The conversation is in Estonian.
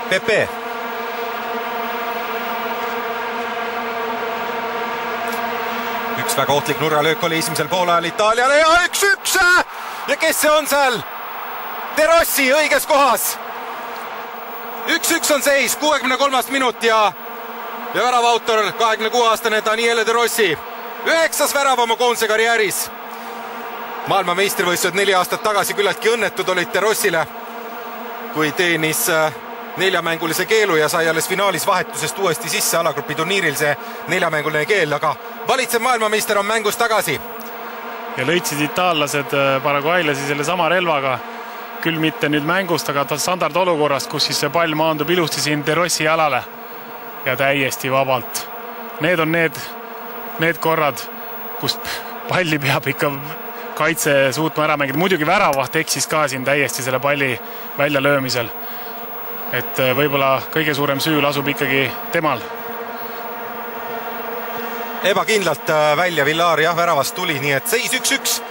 Pepe. Üks väga ohtlik nurgalöök oli esimesel poolajal Itaaliale ja 1-1! Ja kes see on seal? De Rossi õiges kohas. 1-1 on seis, 63. minut ja värava autor 26-aastane Daniele De Rossi. 9. värav oma koondise karjääris. Maailma meistrivõistlused 4 aastat tagasi küllaltki õnnetud olid De Rossile, kui teenis 4-mängulise keelu ja sai alles finaalis vahetusest uuesti sisse alagrupi turniiril see 4-mänguline keel, aga valitsev maailmameister on mängus tagasi. Ja lõitsid itaallased Paraguaylasi selle sama relvaga, küll mitte nüüd mängust, aga standardolukorrast, kus siis see pall maandub ilusti siin De Rossi jalale ja täiesti vabalt. Need on need korrad, kus palli peab ikka kaitse suutma ära mängida. Muidugi väravaht eksis ka siin täiesti selle palli välja löömisel. Et võib-olla kõige suurem süü lasub ikkagi temal. Ebakindlalt välja Villar, jah, väravast tuli, nii et seis 1-1.